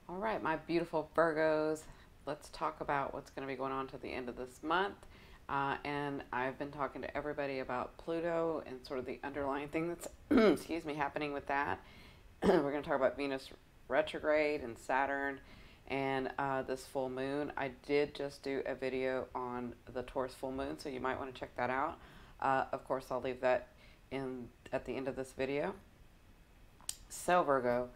All right, my beautiful Virgos, let's talk about what's going to be going on to the end of this month. And I've been talking to everybody about Pluto and sort of the underlying thing that's, excuse me, happening with that. We're going to talk about Venus retrograde and Saturn and this full moon. I did just do a video on the Taurus full moon, so you might want to check that out. Of course, I'll leave that in at the end of this video. So, Virgo,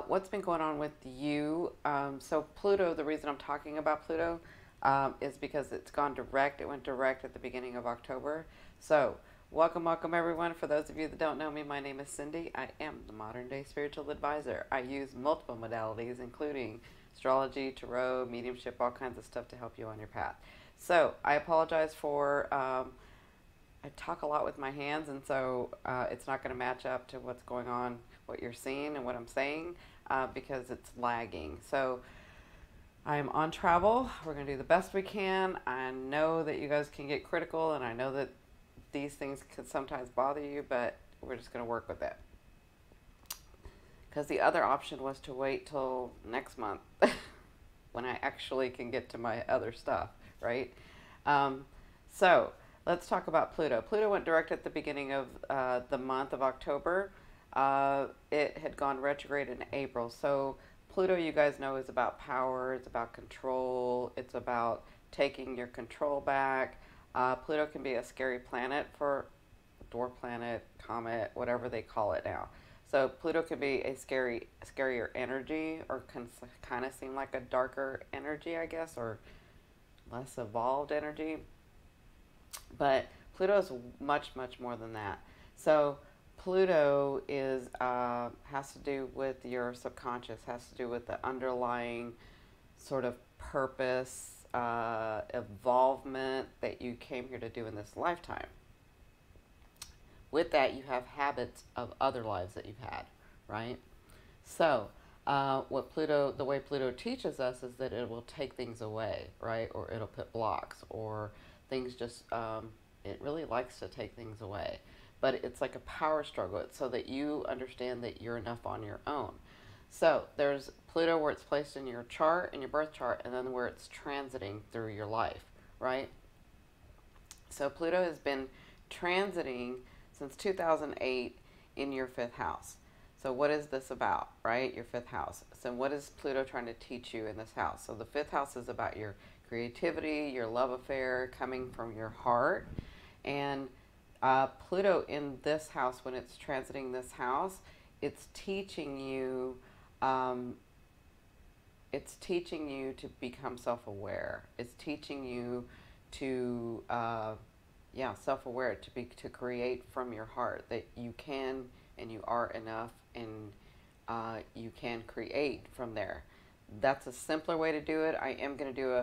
what's been going on with you? So Pluto, the reason I'm talking about Pluto is because it's gone direct. It went direct at the beginning of October. So welcome everyone. For those of you that don't know me, my name is Cindy. I am the modern day spiritual advisor. I use multiple modalities, including astrology, tarot, mediumship, all kinds of stuff to help you on your path. So I apologize for I talk a lot with my hands, and so it's not going to match up to what's going on, what you're seeing, and what I'm saying because it's lagging. So I'm on travel. We're going to do the best we can. I know that you guys can get critical, and I know that these things could sometimes bother you, but we're just going to work with it. Because the other option was to wait till next month when I actually can get to my other stuff, right? So let's talk about Pluto. Pluto went direct at the beginning of the month of October. It had gone retrograde in April. So Pluto, you guys know, is about power. It's about control. It's about taking your control back. Pluto can be a scary planet for dwarf planet, comet, whatever they call it now. So Pluto can be a scarier energy, or can kind of seem like a darker energy, I guess, or less evolved energy. But Pluto is much more than that. So Pluto is has to do with your subconscious, has to do with the underlying sort of purpose, evolvement that you came here to do in this lifetime. With that, you have habits of other lives that you've had, right? So the way Pluto teaches us is that it will take things away, right? Or it'll put blocks, or things just, it really likes to take things away. But it's like a power struggle. It's so that you understand that you're enough on your own. So there's Pluto where it's placed in your chart, in your birth chart, and then where it's transiting through your life, right? So Pluto has been transiting since 2008 in your fifth house. So what is this about, right? Your fifth house. So what is Pluto trying to teach you in this house? So the fifth house is about your creativity, your love affair coming from your heart. And Pluto in this house, when it's transiting this house, it's teaching you to become self-aware. It's teaching you to self-aware, to create from your heart, that you can and you are enough, and you can create from there. That's a simpler way to do it. I am going to do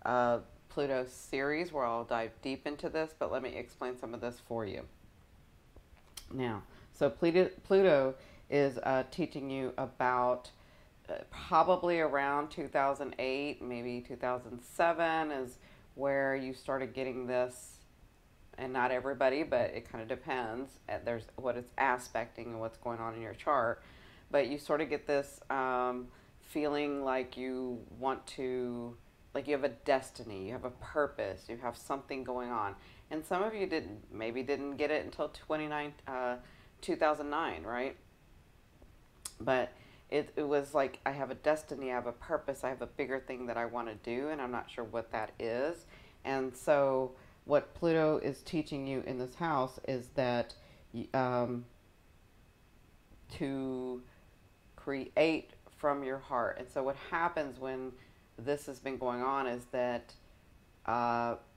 a Pluto series where I'll dive deep into this, but let me explain some of this for you. Now, so Pluto is teaching you about probably around 2008, maybe 2007 is where you started getting this, and not everybody, but it kind of depends. There's what it's aspecting and what's going on in your chart, but you sort of get this feeling like you want to, like you have a destiny, you have a purpose, you have something going on. And some of you didn't get it until 2009, right? But it was like, I have a destiny, I have a purpose, I have a bigger thing that I want to do, and I'm not sure what that is. And so what Pluto is teaching you in this house is that to create from your heart. And so what happens when this has been going on is that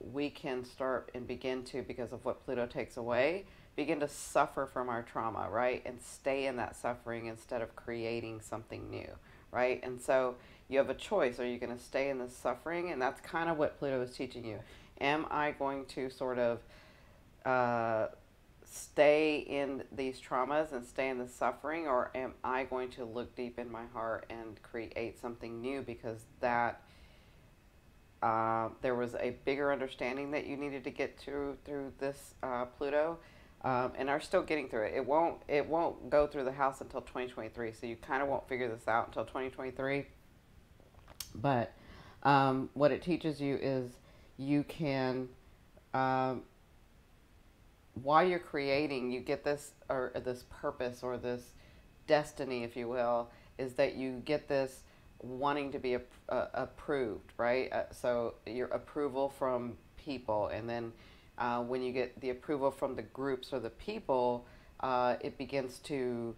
we can start and begin to, because of what Pluto takes away, begin to suffer from our trauma, right? And stay in that suffering instead of creating something new, right? And so you have a choice. Are you going to stay in this suffering? And that's kind of what Pluto is teaching you. Am I going to sort of stay in these traumas and stay in the suffering, or am I going to look deep in my heart and create something new, because that there was a bigger understanding that you needed to get through this Pluto, and are still getting through it. It won't go through the house until 2023, so you kind of won't figure this out until 2023. But what it teaches you is you can, um, while you're creating, you get this, or this purpose, or this destiny, if you will, is that you get this wanting to be approved, right? So your approval from people, and then when you get the approval from the groups or the people, it begins to,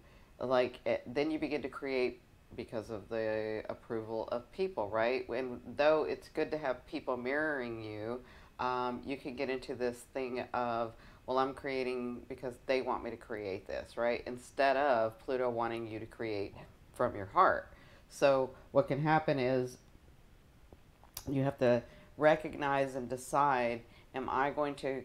then you begin to create because of the approval of people, right? And though it's good to have people mirroring you, you can get into this thing of, well, I'm creating because they want me to create this, right? Instead of Pluto wanting you to create from your heart. So what can happen is you have to recognize and decide, am I going to,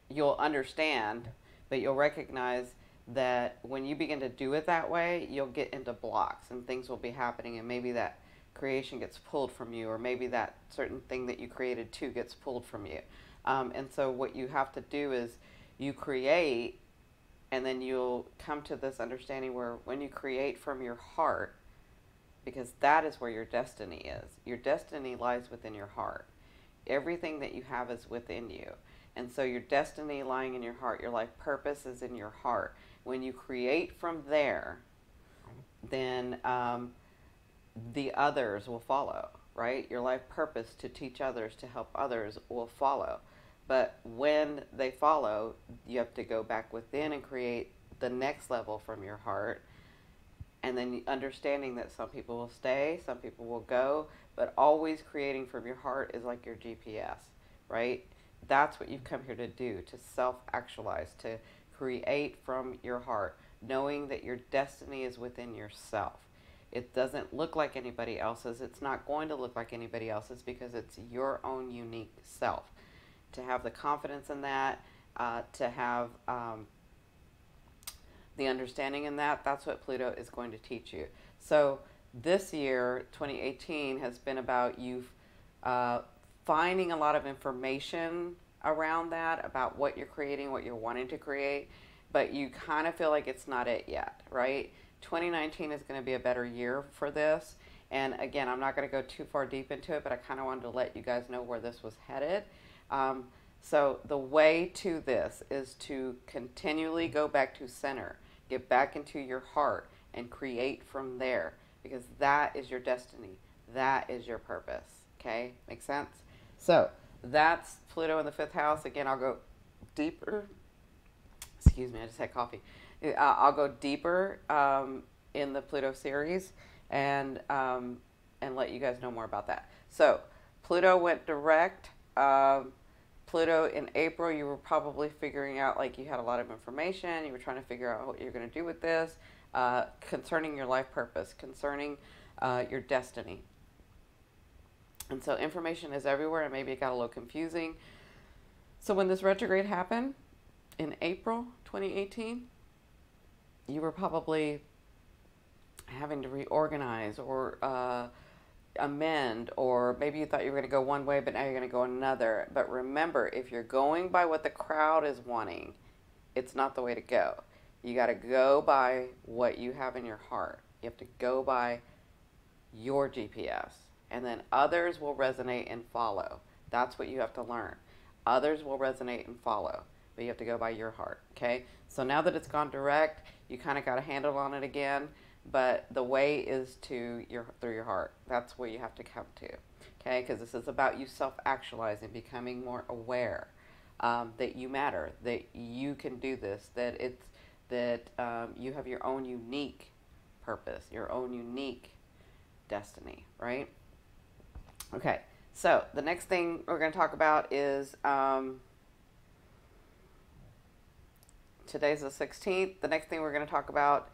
you'll understand, but you'll recognize that when you begin to do it that way, you'll get into blocks and things will be happening, and maybe that creation gets pulled from you, or maybe that certain thing that you created too gets pulled from you. And so what you have to do is you create, and then you'll come to this understanding where when you create from your heart, because that is where your destiny is. Your destiny lies within your heart. Everything that you have is within you. And so your destiny lying in your heart, your life purpose is in your heart. When you create from there, then the others will follow, right? Your life purpose to teach others, to help others will follow. But when they follow, you have to go back within and create the next level from your heart. And then understanding that some people will stay, some people will go, but always creating from your heart is like your GPS, right? That's what you've come here to do, to self-actualize, to create from your heart, knowing that your destiny is within yourself. It doesn't look like anybody else's. It's not going to look like anybody else's because it's your own unique self. To have the confidence in that, to have the understanding in that, that's what Pluto is going to teach you. So this year, 2018, has been about you finding a lot of information around that, about what you're creating, what you're wanting to create, but you kind of feel like it's not it yet, right? 2019 is going to be a better year for this. And again, I'm not going to go too far deep into it, but I kind of wanted to let you guys know where this was headed. So the way to this is to continually go back to center, get back into your heart, and create from there, because that is your destiny. That is your purpose. Okay? Make sense? So that's Pluto in the 5th house. Again, I'll go deeper. Excuse me, I just had coffee. I'll go deeper in the Pluto series and let you guys know more about that. So Pluto went direct. Pluto in April, you were probably figuring out, like, you had a lot of information. You were trying to figure out what you're going to do with this, concerning your life purpose, concerning your destiny. And so information is everywhere, and maybe it got a little confusing. So when this retrograde happened in April 2018, you were probably having to reorganize or amend, or maybe you thought you were going to go one way, but now you're going to go another. But remember, if you're going by what the crowd is wanting, it's not the way to go. You got to go by what you have in your heart. You have to go by your GPS, and then others will resonate and follow. That's what you have to learn. Others will resonate and follow, but you have to go by your heart. Okay? So now that it's gone direct, you kind of got a handle on it again. But the way is through your heart. That's where you have to come to, okay? Because this is about you self-actualizing, becoming more aware that you matter, that you can do this, that you have your own unique purpose, your own unique destiny, right? Okay. So the next thing we're going to talk about is today's the 16th. The next thing we're going to talk about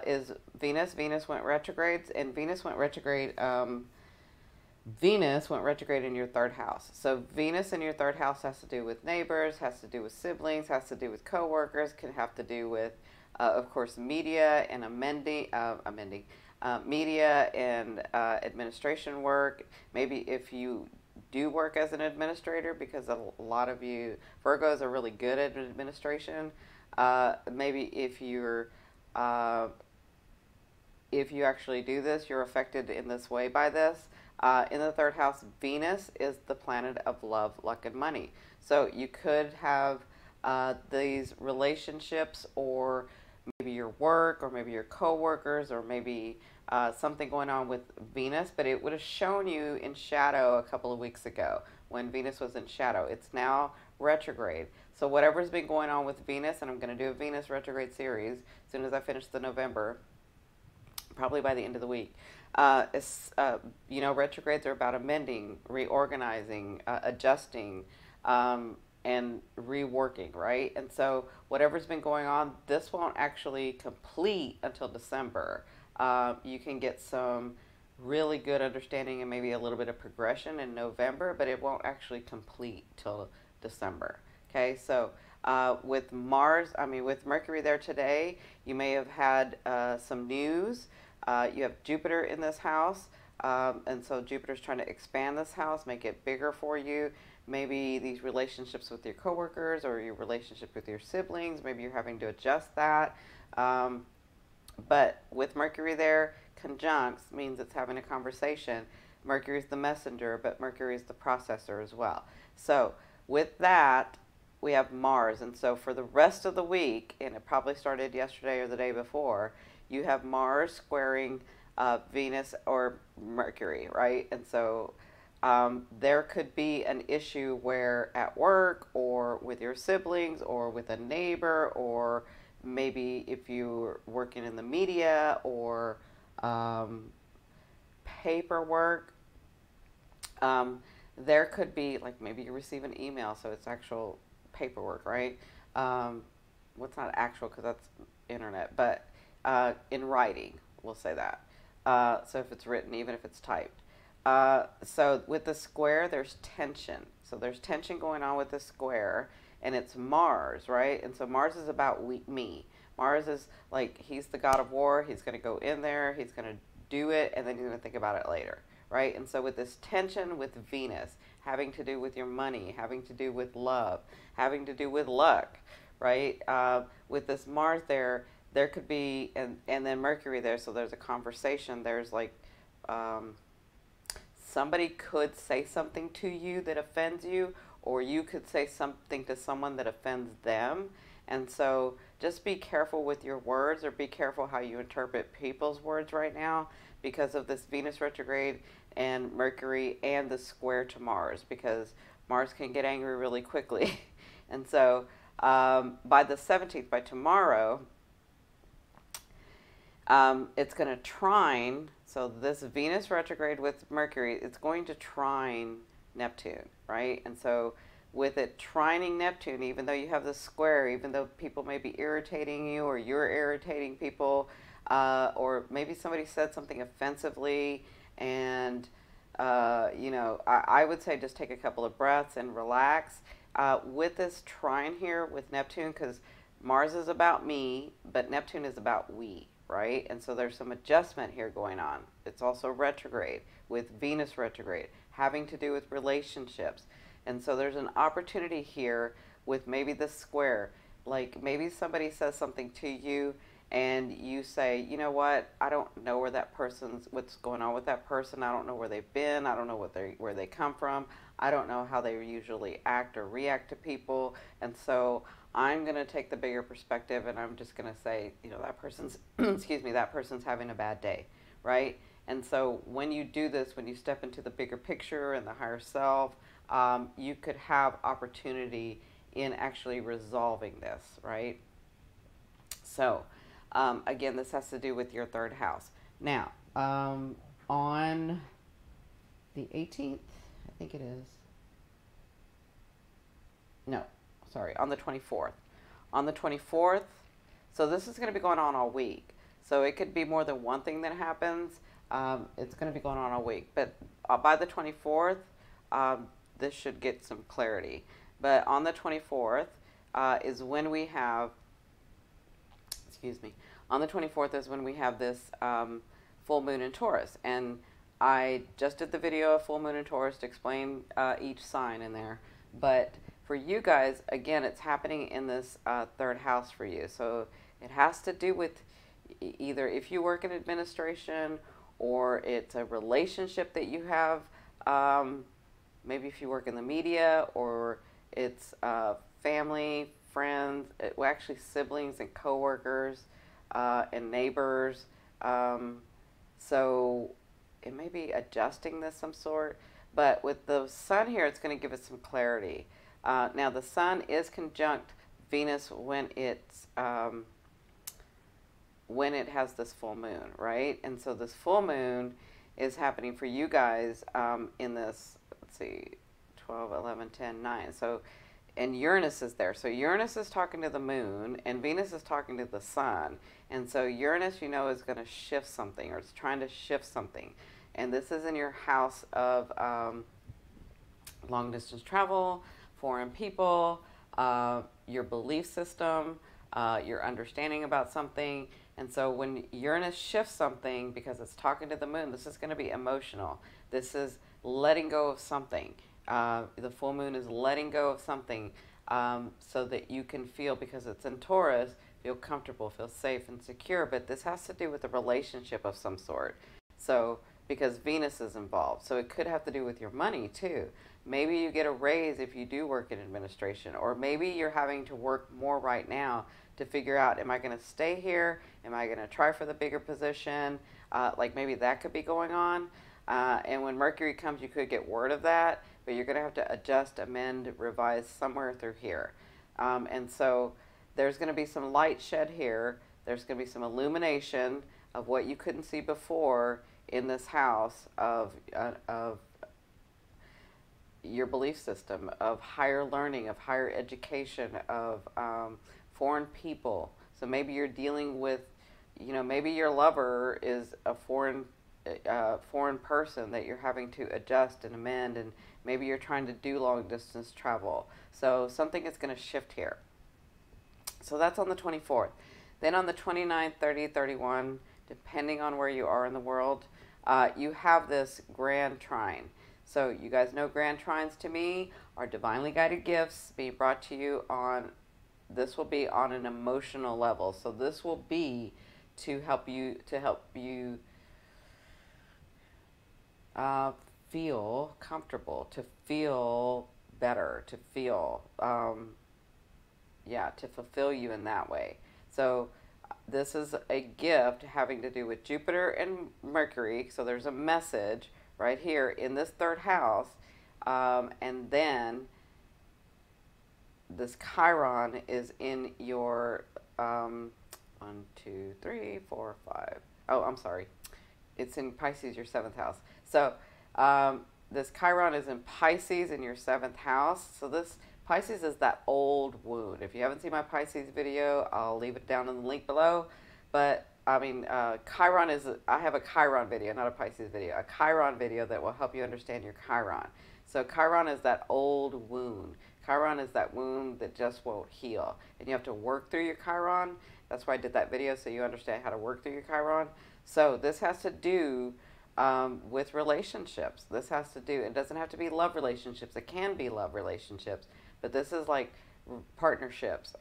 is Venus. Venus went retrograde, and Venus went retrograde in your 3rd house. So Venus in your 3rd house has to do with neighbors, has to do with siblings, has to do with coworkers, can have to do with, of course, media and media and administration work. Maybe if you do work as an administrator, because a lot of you Virgos are really good at administration. Maybe if you're if you actually do this, you're affected in this way by this. In the third house, Venus is the planet of love, luck, and money. So you could have these relationships, or maybe your work, or maybe your coworkers, or maybe something going on with Venus, but it would have shown you in shadow a couple of weeks ago when Venus was in shadow. It's now retrograde. So whatever's been going on with Venus, and I'm going to do a Venus retrograde series as soon as I finish the November, probably by the end of the week. Retrogrades are about amending, reorganizing, adjusting, and reworking, right? And so whatever's been going on, this won't actually complete until December. You can get some really good understanding and maybe a little bit of progression in November, but it won't actually complete till December. Okay, so with Mercury there today, you may have had some news. You have Jupiter in this house, and so Jupiter's trying to expand this house, make it bigger for you. Maybe these relationships with your coworkers or your relationship with your siblings, maybe you're having to adjust that. But with Mercury there, conjuncts means it's having a conversation. Mercury is the messenger, but Mercury is the processor as well. So with that, we have Mars. And so for the rest of the week, and it probably started yesterday or the day before, you have Mars squaring Venus or Mercury, right? And so there could be an issue where at work or with your siblings or with a neighbor, or maybe if you're working in the media or paperwork, there could be, like, maybe you receive an email, so it's actual paperwork, right? What's not actual, because that's internet, but in writing, we'll say that. So if it's written, even if it's typed. So with the square, there's tension. So there's tension going on with the square, and it's Mars, right? And so Mars is about me. Mars is like, he's the god of war. He's going to go in there. He's going to do it, and then he's going to think about it later, right? And so with this tension with Venus, having to do with your money, having to do with love, having to do with luck, right? With this Mars there could be, and then Mercury there, so there's a conversation. There's like, somebody could say something to you that offends you, or you could say something to someone that offends them. And so just be careful with your words, or be careful how you interpret people's words right now, because of this Venus retrograde and Mercury and the square to Mars, because Mars can get angry really quickly. And so by the 17th, by tomorrow, it's going to trine. So this Venus retrograde with Mercury, it's going to trine Neptune, right? And so with it trining Neptune, even though you have the square, even though people may be irritating you, or you're irritating people, or maybe somebody said something offensively, and I would say just take a couple of breaths and relax. With this trine here with Neptune, because Mars is about me, but Neptune is about we, right? And so there's some adjustment here going on. It's also retrograde, with Venus retrograde, having to do with relationships. And so there's an opportunity here with maybe the square. Like, maybe somebody says something to you, and you say, you know what, I don't know what's going on with that person. I don't know where they've been. I don't know where they come from. I don't know how they usually act or react to people. And so I'm going to take the bigger perspective, and I'm just going to say, that person's, that person's having a bad day, right? And so when you do this, when you step into the bigger picture and the higher self, you could have opportunity in actually resolving this, right? So, again, this has to do with your third house. Now, on the 18th, I think it is. No, sorry, on the 24th. On the 24th, so this is going to be going on all week. So it could be more than one thing that happens. It's going to be going on all week. But by the 24th, this should get some clarity. But on the 24th is when we have, on the 24th is when we have this full moon in Taurus. And I just did the video of full moon in Taurus to explain each sign in there. But for you guys, again, it's happening in this third house for you. So it has to do with either if you work in administration or it's a relationship that you have, maybe if you work in the media, or it's family, friends, well, actually siblings and coworkers and neighbors. So it may be adjusting this some sort, but with the sun here, it's going to give us some clarity. Now the sun is conjunct Venus when it has this full moon, right? And so this full moon is happening for you guys in this, let's see, 12, 11, 10, 9. So, and Uranus is there. So Uranus is talking to the moon, and Venus is talking to the sun. And so Uranus, you know, is going to shift something, or it's trying to shift something. And this is in your house of long distance travel, foreign people, your belief system, your understanding about something. And so when Uranus shifts something, because it's talking to the moon, this is going to be emotional. This is letting go of something. The full moon is letting go of something so that you can feel, because it's in Taurus, feel comfortable, feel safe and secure. But this has to do with a relationship of some sort. So because Venus is involved. So it could have to do with your money too. Maybe you get a raise if you do work in administration, or maybe you're having to work more right now to figure out, am I going to stay here? Am I going to try for the bigger position? Like maybe that could be going on. And when Mercury comes, you could get word of that, but you're going to have to adjust, amend, revise somewhere through here. And so there's going to be some light shed here. There's going to be some illumination of what you couldn't see before in this house of your belief system, of higher learning, of higher education, of foreign people. So maybe you're dealing with, you know, maybe your lover is a foreign person that you're having to adjust and amend, and maybe you're trying to do long distance travel. So something is going to shift here. So that's on the 24th. Then on the 29th, 30, 31, depending on where you are in the world, you have this grand trine. So you guys know grand trines to me are divinely guided gifts being brought to you on, this will be on an emotional level. So this will be to help you feel comfortable, to feel better, to feel, to fulfill you in that way. So this is a gift having to do with Jupiter and Mercury. So there's a message right here in this third house. And then this Chiron is in your 1, 2, 3, 4, 5. Oh, I'm sorry. It's in Pisces, your 7th house. So this Chiron is in Pisces in your 7th house. So this Pisces is that old wound. If you haven't seen my Pisces video, I'll leave it down in the link below. But I mean, Chiron is, I have a Chiron video, not a Pisces video, a Chiron video that will help you understand your Chiron. So Chiron is that old wound. Chiron is that wound that just won't heal. And you have to work through your Chiron. That's why I did that video, so you understand how to work through your Chiron. So this has to do with relationships. This has to do, it doesn't have to be love relationships. It can be love relationships. But this is like partnerships,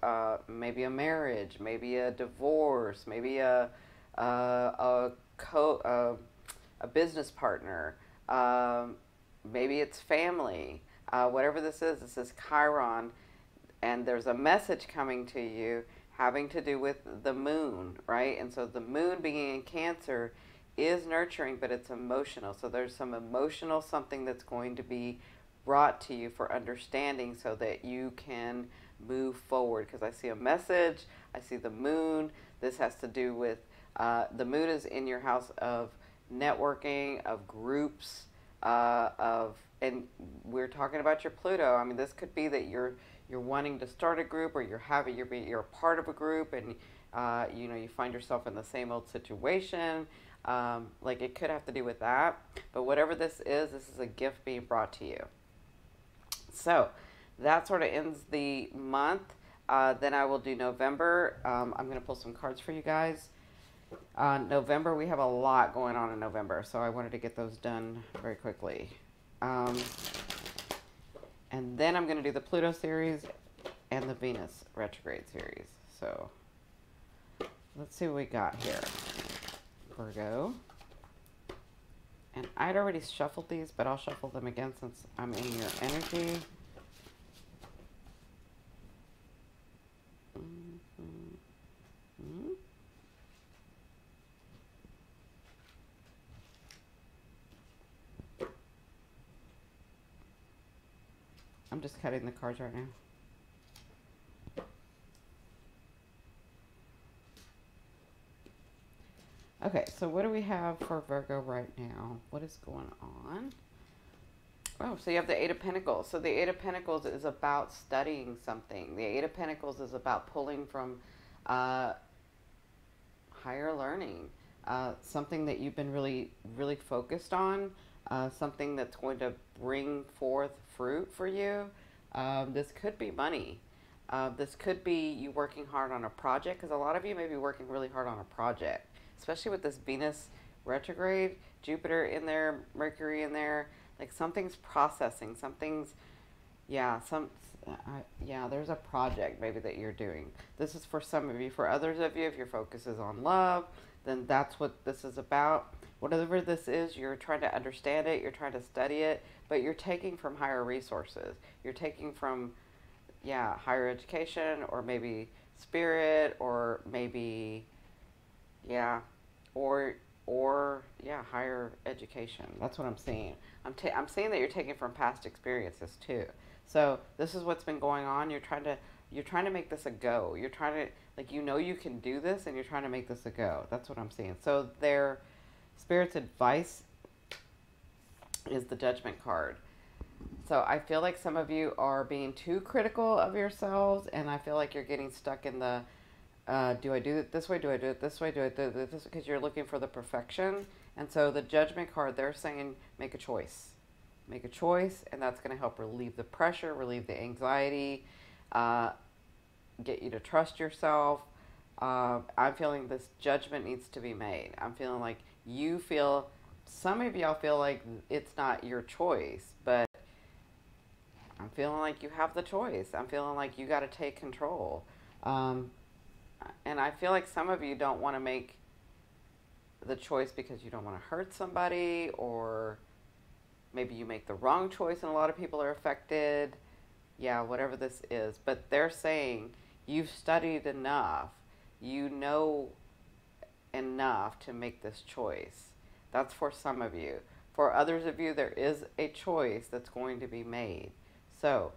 maybe a marriage, maybe a divorce, maybe a business partner, maybe it's family. Whatever this is Chiron, and there's a message coming to you having to do with the moon, right? And so the moon being in Cancer is nurturing, but it's emotional. So there's some emotional something that's going to be brought to you for understanding so that you can move forward. Because I see a message, I see the moon. This has to do with, the moon is in your house of networking, of groups, and we're talking about your Pluto. I mean, this could be that you're wanting to start a group, or you're a part of a group, and you know, you find yourself in the same old situation. Like it could have to do with that. But whatever this is a gift being brought to you. So that sort of ends the month. Then I will do November. I'm going to pull some cards for you guys. November, we have a lot going on in November, so I wanted to get those done very quickly. And then I'm going to do the Pluto series and the Venus retrograde series. So let's see what we got here. Virgo. And I'd already shuffled these, but I'll shuffle them again since I'm in your energy. I'm just cutting the cards right now. Okay, so what do we have for Virgo right now? What is going on? Oh, so you have the Eight of Pentacles. So the Eight of Pentacles is about studying something. The Eight of Pentacles is about pulling from higher learning. Something that you've been really, really focused on. Something that's going to bring forth fruit for you. This could be money. This could be you working hard on a project, because a lot of you may be working really hard on a project. Especially with this Venus retrograde, Jupiter in there, Mercury in there, like something's processing, something's, yeah, there's a project maybe that you're doing. This is for some of you. For others of you, if your focus is on love, then that's what this is about. Whatever this is, you're trying to understand it, you're trying to study it, but you're taking from higher resources. You're taking from, yeah, higher education, or maybe spirit, or maybe, yeah, or yeah, higher education. That's what I'm seeing. I'm seeing that you're taking from past experiences too. So this is what's been going on. You're trying to make this a go. You're trying to, like, you know you can do this, and you're trying to make this a go. That's what I'm seeing. So their Spirit's advice is the Judgment card. So I feel like some of you are being too critical of yourselves, and I feel like you're getting stuck in the do I do it this way? Do I do it this way? Do I do it this way? Because you're looking for the perfection. And so the Judgment card, they're saying make a choice. Make a choice, and that's going to help relieve the pressure, relieve the anxiety, get you to trust yourself. I'm feeling this judgment needs to be made. I'm feeling like some of y'all feel like it's not your choice, but I'm feeling like you have the choice. I'm feeling like you got to take control. And I feel like some of you don't want to make the choice because you don't want to hurt somebody, or maybe you make the wrong choice and a lot of people are affected. Yeah, whatever this is. But they're saying you've studied enough. You know enough to make this choice. That's for some of you. For others of you, there is a choice that's going to be made. So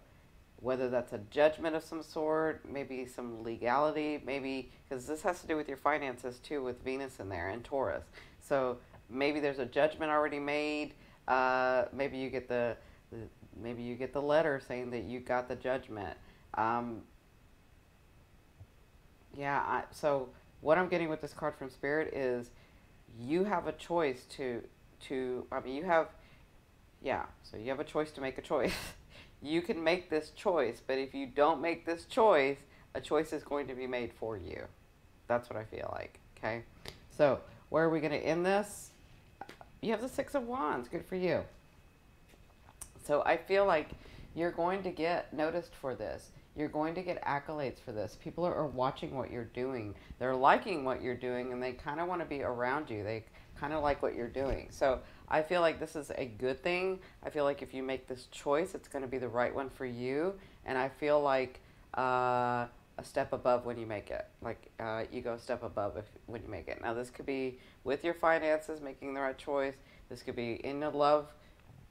whether that's a judgment of some sort, maybe some legality, maybe, because this has to do with your finances too, with Venus in there and Taurus. So maybe there's a judgment already made. Maybe you get the letter saying that you got the judgment. So what I'm getting with this card from Spirit is you have a choice so you have a choice to make a choice. You can make this choice, but if you don't make this choice, a choice is going to be made for you. That's what I feel like, okay? So where are we going to end this? You have the Six of Wands. Good for you. So I feel like you're going to get noticed for this. You're going to get accolades for this. People are watching what you're doing. They're liking what you're doing, and they kind of want to be around you. They kind of like what you're doing. So I feel like this is a good thing. I feel like if you make this choice, it's going to be the right one for you. And I feel like a step above when you make it. Like you go a step above when you make it. Now this could be with your finances, making the right choice. This could be in a love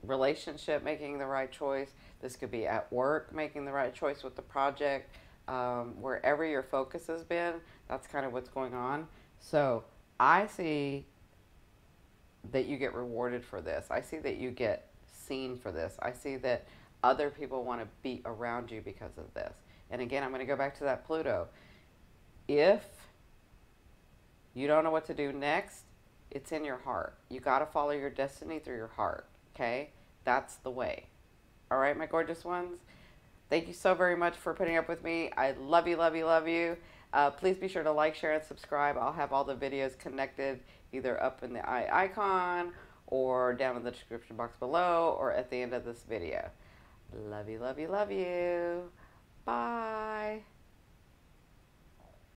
relationship, making the right choice. This could be at work, making the right choice with the project. Wherever your focus has been, that's kind of what's going on. So I see that you get rewarded for this. I see that you get seen for this. I see that other people want to be around you because of this. And again, I'm going to go back to that Pluto. If you don't know what to do next, it's in your heart. You got to follow your destiny through your heart, okay? That's the way. All right, my gorgeous ones? Thank you so very much for putting up with me. I love you, love you, love you. Please be sure to like, share, and subscribe. I'll have all the videos connected either up in the eye icon or down in the description box below or at the end of this video. Love you, love you, love you. Bye.